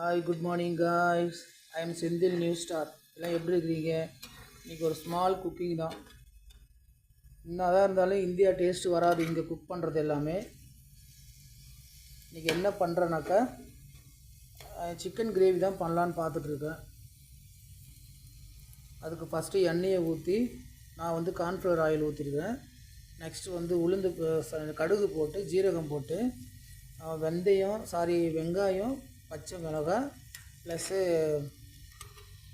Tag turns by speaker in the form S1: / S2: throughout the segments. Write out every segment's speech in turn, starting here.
S1: Hi good morning guys. I am Senthil new star. எல்லாம் எப்படி இருக்கிறீங்க? இன்றைக்கி ஒரு ஸ்மால் குக்கிங் தான். இன்னும் அதான் இருந்தாலும் இந்தியா டேஸ்ட்டு வராது இங்கே குக் பண்ணுறது எல்லாமே. இன்றைக்கி என்ன பண்ணுறேன்னாக்கா சிக்கன் கிரேவி தான் பண்ணலான்னு பார்த்துட்ருக்கேன். அதுக்கு ஃபஸ்ட்டு எண்ணெயை ஊற்றி நான் வந்து கார்ன்ஃப்ளவர் ஆயில் ஊற்றிருக்கேன். நெக்ஸ்ட்டு வந்து உளுந்து கடுகு போட்டு ஜீரகம் போட்டு வெங்காயம் பச்சை மிளகாய் ப்ளஸ்ஸு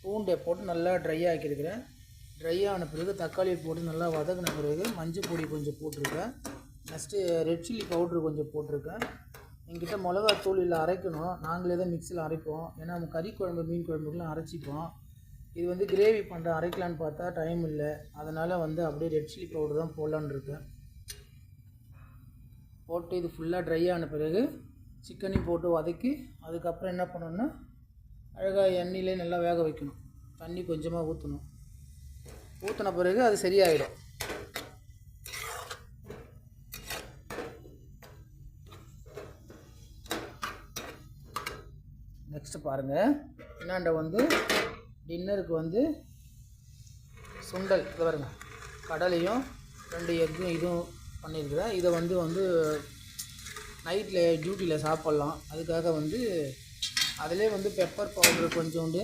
S1: பூண்டை போட்டு நல்லா ட்ரை ஆக்கியிருக்கிறேன். ட்ரை ஆன பிறகு தக்காளியை போட்டு நல்லா வதக்கின பிறகு மஞ்சள் பொடி கொஞ்சம் போட்டிருக்கேன். நெக்ஸ்ட்டு ரெட் சில்லி பவுட்ரு கொஞ்சம் போட்டிருக்கேன். எங்கிட்ட மிளகாத்தூள் இல்லை அரைக்கணும், நாங்களே தான் மிக்சியில் அரைப்போம். ஏன்னா நம்ம கறி குழம்பு மீன் குழம்புக்கெலாம் அரைச்சிப்போம். இது வந்து கிரேவி பண்ணுற அரைக்கலான்னு பார்த்தா டைம் இல்லை, அதனால் வந்து அப்படியே ரெட் சில்லி பவுடர் தான் போடலான்னு இருக்கேன். போட்டு இது ஃபுல்லாக ட்ரை ஆன பிறகு சிக்கனையும் போட்டு வதக்கி அதுக்கப்புறம் என்ன பண்ணணும்னா அழகாக எண்ணெயிலே நல்லா வேக வைக்கணும். தண்ணி கொஞ்சமாக ஊற்றணும். ஊற்றின பிறகு அது சரியாயிடும். நெக்ஸ்ட்டு பாருங்கள், என்னாண்ட வந்து டின்னருக்கு வந்து சுண்டல் இது பாருங்க, கடலையும் 2 எக்கும் இதுவும் பண்ணியிருக்கிறேன். இதை வந்து நைட்டில் டியூட்டியில் சாப்பிட்லாம். அதுக்காக வந்து அதிலே வந்து பெப்பர் பவுட்ரு கொஞ்சோண்டு,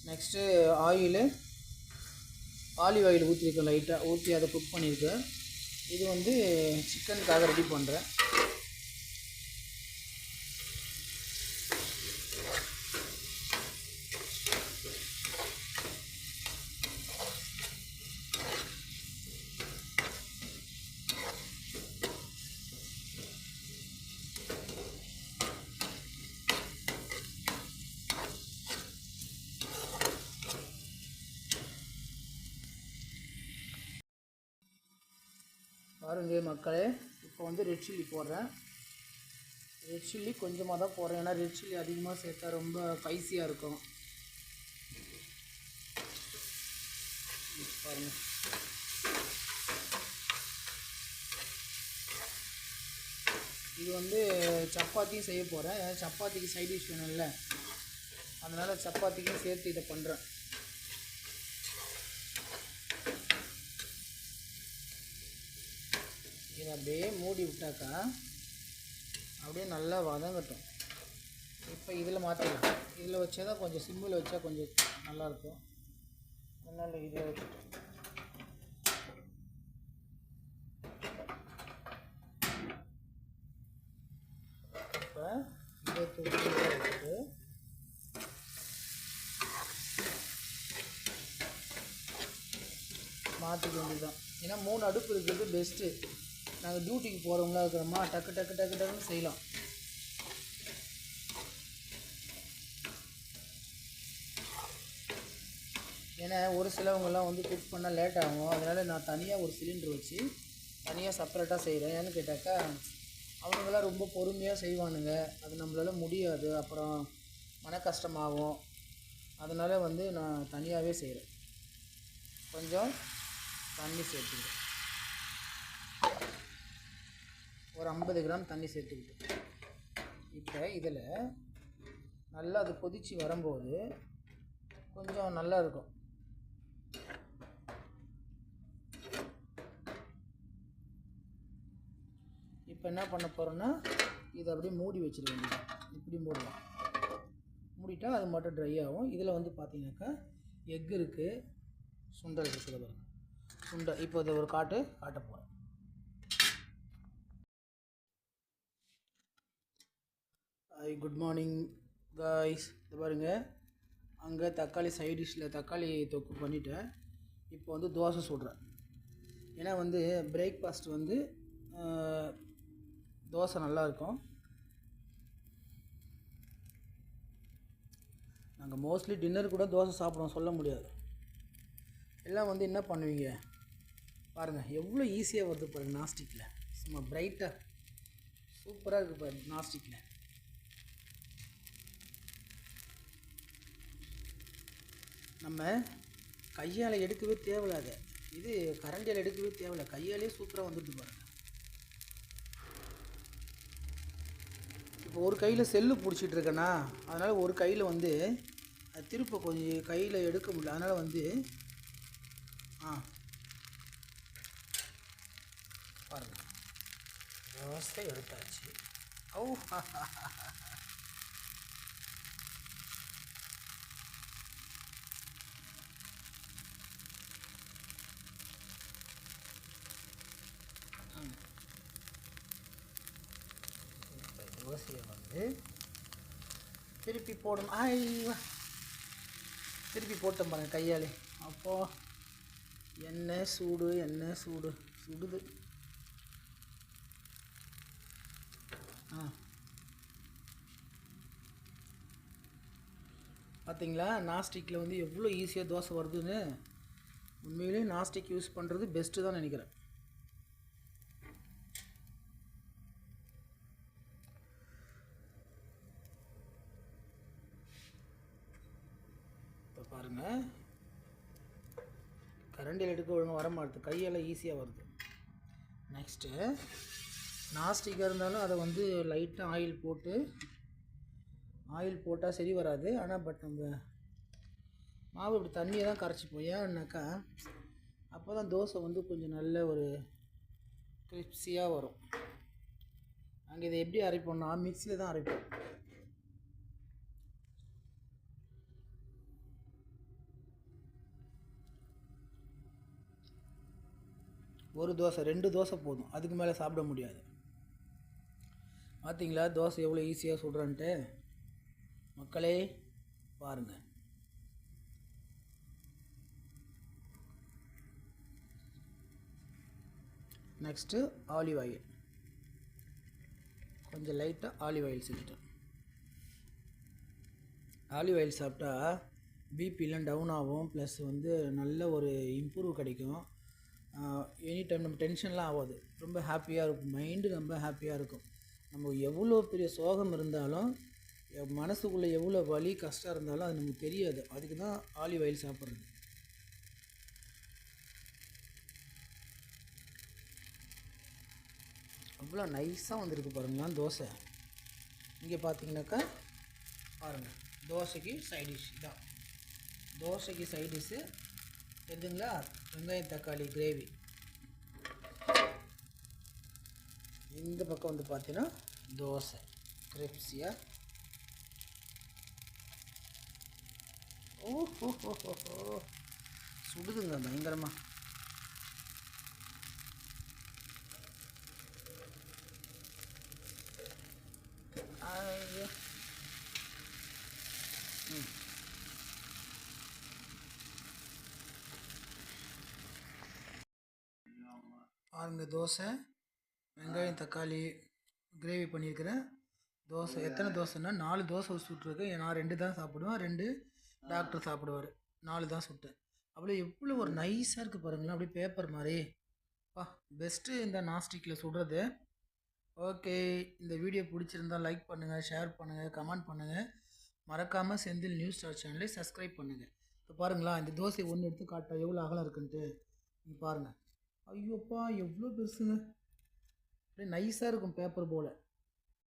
S1: நெக்ஸ்ட்டு ஆலிவ் ஆயில் ஊற்றிருக்கேன். லைட்டாக ஊற்றி அதை குக் பண்ணியிருக்கேன். இது வந்து சிக்கனுக்காக ரெடி பண்ணுறேன். பாருங்க மக்களே, இப்போ வந்து ரெட் சில்லி போடுறேன். ரெட் சில்லி கொஞ்சமாக தான் போடுறேன், ஏன்னா ரெட் சில்லி அதிகமாக சேர்த்தா ரொம்ப ஸ்பைசியாக இருக்கும். பாருங்கள், இது வந்து சப்பாத்தியும் செய்ய போகிறேன். ஏன்னா சப்பாத்திக்கு சைட் டிஷ் வேணும்ல, அதனால் சப்பாத்திக்கும் சேர்த்து இதை பண்ணுறேன். இதை அப்படியே மூடி விட்டாக்கா அப்படியே நல்லா வதங்கட்டும். இப்போ இதில் மாற்றிடலாம். இதில் வச்சா தான் கொஞ்சம் சிம்மில் வச்சா கொஞ்சம் நல்லாயிருக்கும். அதனால் இதை வச்சுட்டு இப்போ இதை தூக்கி வச்சுட்டு மாற்றிக்க வேண்டியதுதான். ஏன்னா 3 அடுப்பு இருக்கிறது பெஸ்ட்டு. நாங்கள் டியூட்டிக்கு போகிறவங்களா இருக்கிறோமா, டக்கு டக்கு டக்கு டக்குன்னு செய்யலாம். ஏன்னா ஒரு சிலவங்கெல்லாம் வந்து குக் பண்ணால் லேட் ஆகும். அதனால் நான் தனியாக ஒரு சிலிண்டர் வச்சு தனியாக செப்பரேட்டாக செய்கிறேன். ஏன்னு கேட்டாக்கா அவங்களாம் ரொம்ப பொறுமையாக செய்வானுங்க, அது நம்மளால முடியாது, அப்புறம் மன கஷ்டமாகும். அதனால் வந்து நான் தனியாகவே செய்கிறேன். கொஞ்சம் தண்ணி சேர்த்துக்கிறேன், ஒரு 50 கிராம் தண்ணி சேர்த்துக்கிட்டு. இப்போ இதில் நல்லா அது கொதித்து வரும்போது கொஞ்சம் நல்லா இருக்கும். இப்போ என்ன பண்ண போகிறோன்னா இதை அப்படியே மூடி வச்சிட வேண்டியது. இப்படி மூடலாம். மூடிட்டா அது மட்டும் ட்ரை ஆகும். இதில் வந்து பார்த்தீங்கன்னாக்கா எக் இருக்குது, சுண்டல் இருக்குது. பாருங்கள், சுண்டல் இப்போ இதை ஒரு காட்ட போகிறேன். Hi good morning guys. இது பாருங்கள், அங்கே தக்காளி சைட் டிஷ்ஷில் தக்காளி தொக்கு பண்ணிவிட்டேன். இப்போ வந்து தோசை சுடுறேன். ஏன்னா வந்து பிரேக்ஃபாஸ்ட் வந்து தோசை நல்லாயிருக்கும். நாங்கள் மோஸ்ட்லி டின்னர் கூட தோசை சாப்பிடுவோம், சொல்ல முடியாது. எல்லாம் வந்து என்ன பண்ணுவீங்க பாருங்கள், எவ்வளோ ஈஸியாக வருது பாருங்கள். நாஸ்டிக்கில் சும்மா பிரைட்டாக சூப்பராக இருக்குது பாருங்கள். நாஸ்டிக்கில் நம்ம கையால் எடுக்கவே தேவையில்லாத, இது கரண்டியால் எடுக்கவே தேவையில்லை, கையாலே சூப்பராக வந்துட்டு பாருங்கள். இப்போ ஒரு கையில் செல்லு பிடிச்சிட்டு இருக்கேன்னா, அதனால் ஒரு கையில் வந்து அது திருப்ப கொஞ்சம் கையில் எடுக்க முடியல. அதனால் வந்து பாருங்கள், தோசை எடுத்தாச்சு. ஓ தோசையை வந்து திருப்பி போடணும். ஐயா, திருப்பி போட்டோம் பாருங்கள் கையாலே. அப்போது எண்ணெய் சூடு, எண்ணெய் சூடு சுடுது. பார்த்தீங்களா, நாஸ்டிக்கில் வந்து எவ்வளோ ஈஸியாக தோசை வருதுன்னு. உண்மையிலே நாஸ்டிக் யூஸ் பண்ணுறது பெஸ்ட்டு தான் நினைக்கிறேன். இப்போ பாருங்கள், கரண்டியில் எடுக்க ஒழுங்காக வர மாட்டுது, கையெல்லாம் ஈஸியாக வருது. நெக்ஸ்ட்டு நாஸ்டிக்காக இருந்தாலும் அதை வந்து லைட்டாக ஆயில் போட்டால் சரி வராது. ஆனால் பட் நம்ம மாவு இப்படி தண்ணியை தான் கரைச்சிப்போம். ஏன்னாக்கா அப்போ தான் தோசை வந்து கொஞ்சம் நல்ல ஒரு கிரிப்ஸியாக வரும். நாங்கள் இதை எப்படி அரைப்போம்னா மிக்ஸியில் தான் அரைப்போம். ஒரு தோசை 2 தோசை போதும், அதுக்கு மேலே சாப்பிட முடியாது. பார்த்தீங்களா தோசை எவ்வளோ ஈஸியாக சுடுறேன்ட்டு. மக்களே பாருங்கள். நெக்ஸ்ட்டு ஆலிவ் ஆயில், கொஞ்சம் லைட்டாக ஆலிவ் ஆயில் செஞ்சுட்டேன். ஆலிவ் ஆயில் சாப்பிட்டா பிபிலாம் டவுன் ஆகும், ப்ளஸ் வந்து நல்ல ஒரு இம்ப்ரூவ் கிடைக்கும். எனி டைம் நம்ம டென்ஷன்லாம் ஆகாது, ரொம்ப ஹாப்பியாக இருக்கும், மைண்டு ரொம்ப ஹாப்பியாக இருக்கும். நம்ம எவ்வளோ பெரிய சோகம் இருந்தாலும், மனசுக்குள்ளே எவ்வளோ வலி கஷ்டம் இருந்தாலும் அது நமக்கு தெரியாது. அதுக்கு தான் ஆலிவ் ஆயில் சாப்பிட்றது. அவ்வளோ நைஸாக வந்திருக்கு பாருங்களேன் தோசை. இங்கே பார்த்தீங்கன்னாக்கா பாருங்கள், தோசைக்கு சைட் டிஷ் இதான். தோசைக்கு சைட் டிஷ்ஷு தெரியுதுங்களா, வெங்காயம் தக்காளி கிரேவி. இந்த பக்கம் வந்து பார்த்தீங்கன்னா தோசை கிரிப்ஸியாக. ஓஹோ சுடுதுங்க பயங்கரமாக. பாருங்க, தோசை வெங்காயம் தக்காளி கிரேவி பண்ணியிருக்கிறேன். தோசை எத்தனை தோசைன்னா 4 தோசை சுட்டுருக்கு. நான் 2 தான் சாப்பிடுவேன், 2 டாக்டர் சாப்பிடுவார். 4 தான் சுட்டேன். அப்படியே எவ்வளோ ஒரு நைஸாக இருக்குது பாருங்களேன், அப்படியே பேப்பர் மாதிரி. பெஸ்ட்டு இந்த நாஸ்டிக்கில் சுடுறது. ஓகே, இந்த வீடியோ பிடிச்சிருந்தால் லைக் பண்ணுங்கள், ஷேர் பண்ணுங்கள், கமெண்ட் பண்ணுங்கள். மறக்காமல் செந்தில் நியூஸ் ஸ்டார் சேனலை சப்ஸ்கிரைப் பண்ணுங்கள். இப்போ பாருங்களா, இந்த தோசை ஒன்று எடுத்து காட்ட எவ்வளோ அகலம் இருக்குன்ட்டு நீங்கள் பாருங்கள். ஐயோப்பா எவ்வளோ பெருசுங்க, அப்படியே நைஸாக இருக்கும் பேப்பர் போல்.